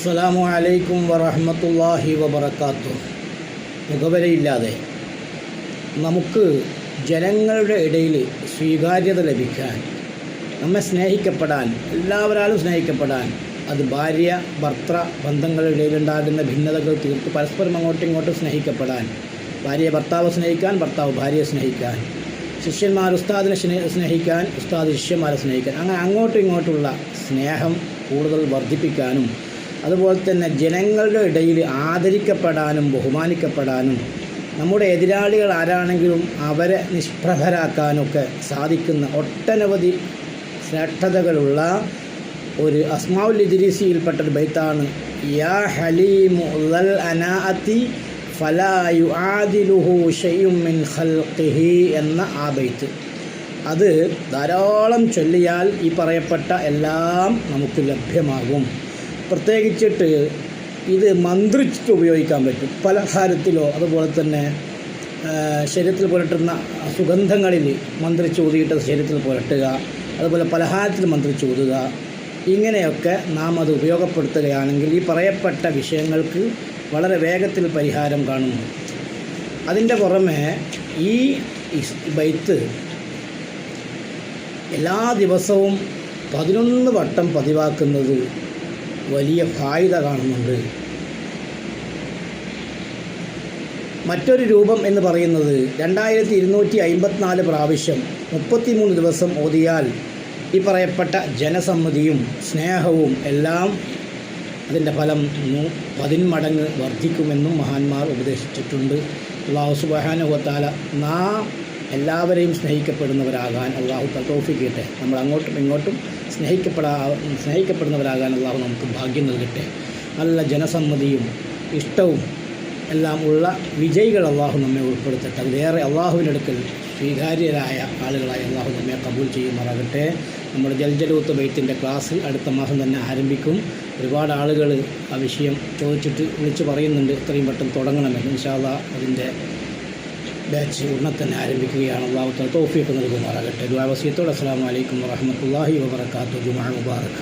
അസ്സലാമു അലൈക്കും വറഹ്മത്തുള്ളാഹി വബറകാതുഹു. മുഖവരയില്ലാതെ നമുക്ക് ജനങ്ങളുടെ ഇടയിൽ സ്വീകാര്യത ലഭിക്കാൻ, നമ്മെ സ്നേഹിക്കപ്പെടാൻ, എല്ലാവരാലും സ്നേഹിക്കപ്പെടാൻ, അത് ഭാര്യ ഭർത്തൃ ബന്ധങ്ങളുടെ ഇടയിലുണ്ടാകുന്ന ഭിന്നതകൾ തീർത്ത് പരസ്പരം അങ്ങോട്ടും ഇങ്ങോട്ടും സ്നേഹിക്കപ്പെടാൻ, ഭാര്യ ഭർത്താവ് സ്നേഹിക്കാൻ, ഭർത്താവ് ഭാര്യയെ സ്നേഹിക്കാൻ, ശിഷ്യന്മാർ ഉസ്താദിനെ സ്നേഹിക്കാൻ, ഉസ്താദ് ശിഷ്യന്മാരെ സ്നേഹിക്കാൻ, അങ്ങനെ അങ്ങോട്ടും ഇങ്ങോട്ടുള്ള സ്നേഹം കൂടുതൽ വർദ്ധിപ്പിക്കാനും, അതുപോലെ തന്നെ ജനങ്ങളുടെ ഇടയിൽ ആദരിക്കപ്പെടാനും ബഹുമാനിക്കപ്പെടാനും, നമ്മുടെ എതിരാളികൾ ആരാണെങ്കിലും അവരെ നിഷ്പ്രഭരാക്കാനൊക്കെ സാധിക്കുന്ന ഒട്ടനവധി ശ്രേഷ്ഠതകളുള്ള ഒരു അസ്മാഉൽ ഇദ്രീസിയിൽപ്പെട്ടൊരു ബൈത്താണ് യാ ഹലീമു ദൽ അനാഅതി ഫലാ യുആദിലുഹു ശൈഉം മിൻ ഖൽഖിഹി എന്ന ആ ബൈത്ത്. അത് ധാരാളം ചൊല്ലിയാൽ ഈ പറയപ്പെട്ട എല്ലാം നമുക്ക് ലഭ്യമാകും. പ്രത്യേകിച്ചിട്ട് ഇത് മന്ത്രിച്ചിട്ട് ഉപയോഗിക്കാൻ പറ്റും. പലഹാരത്തിലോ അതുപോലെ തന്നെ ശരീരത്തിൽ പുരട്ടുന്ന സുഗന്ധങ്ങളിൽ മന്ത്രിച്ച് ഊതിയിട്ട് ശരീരത്തിൽ പുരട്ടുക, അതുപോലെ പലഹാരത്തിൽ മന്ത്രിച്ച് ഊതുക, ഇങ്ങനെയൊക്കെ നാം അത് ഉപയോഗപ്പെടുത്തുകയാണെങ്കിൽ ഈ പറയപ്പെട്ട വിഷയങ്ങൾക്ക് വളരെ വേഗത്തിൽ പരിഹാരം കാണുന്നു. അതിൻ്റെ പുറമെ ഈ ബൈത്ത് എല്ലാ ദിവസവും 11 വട്ടം പതിവാക്കുന്നത് വലിയ ഫായിദ കാണുന്നുണ്ട്. മറ്റൊരു രൂപം എന്ന് പറയുന്നത് 2254 പ്രാവശ്യം 33 ദിവസം ഓതിയാൽ ഈ പറയപ്പെട്ട ജനസമ്മതിയും സ്നേഹവും എല്ലാം അതിൻ്റെ ഫലം 10 മടങ്ങ് വർദ്ധിക്കുമെന്നും മഹാന്മാർ ഉപദേശിച്ചിട്ടുണ്ട്. അല്ലാഹു സുബ്ഹാനഹു വ തആല നാം എല്ലാവരെയും സ്നേഹിക്കപ്പെടുന്നവരാകാൻ അള്ളാഹു തൗഫീഖ് ചെയ്യട്ടെ. നമ്മൾ അങ്ങോട്ടും ഇങ്ങോട്ടും സ്നേഹിക്കപ്പെടുന്നവരാകാൻ അള്ളാഹു നമുക്ക് ഭാഗ്യം നൽകട്ടെ. നല്ല ജനസമ്മതിയും ഇഷ്ടവും എല്ലാം ഉള്ള വിജയികൾ അള്ളാഹു നമ്മെ ഉൾപ്പെടുത്തട്ടെ. അതിലേറെ അള്ളാഹുവിനടുക്കൽ സ്വീകാര്യരായ ആളുകളായി അള്ളാഹു നമ്മെ കബൂൽ ചെയ്യുമാറാകട്ടെ. നമ്മുടെ ജൽജലൂത്ത് ബൈത്തിൻ്റെ ക്ലാസ് അടുത്ത മാസം തന്നെ ആരംഭിക്കും. ഒരുപാട് ആളുകൾ ആ വിഷയം ചോദിച്ചിട്ട് വിളിച്ച് പറയുന്നുണ്ട് എത്രയും പെട്ടെന്ന് തുടങ്ങണമെന്ന്. ഇൻഷാ അല്ലാഹ് അതിൻ്റെ ബാച്ച് ഉടനെ തന്നെ ആരംഭിക്കുകയാണ്. അല്ലാഹു തൗഫീഖ് നൽകുമാറാകട്ടെ. ദുആ വസിയത്തോടെ അസ്സലാമു അലൈക്കും വറഹ്മത്തുള്ളാഹി വബറകാതുഹു. ജുമുഅ മുബാറക്.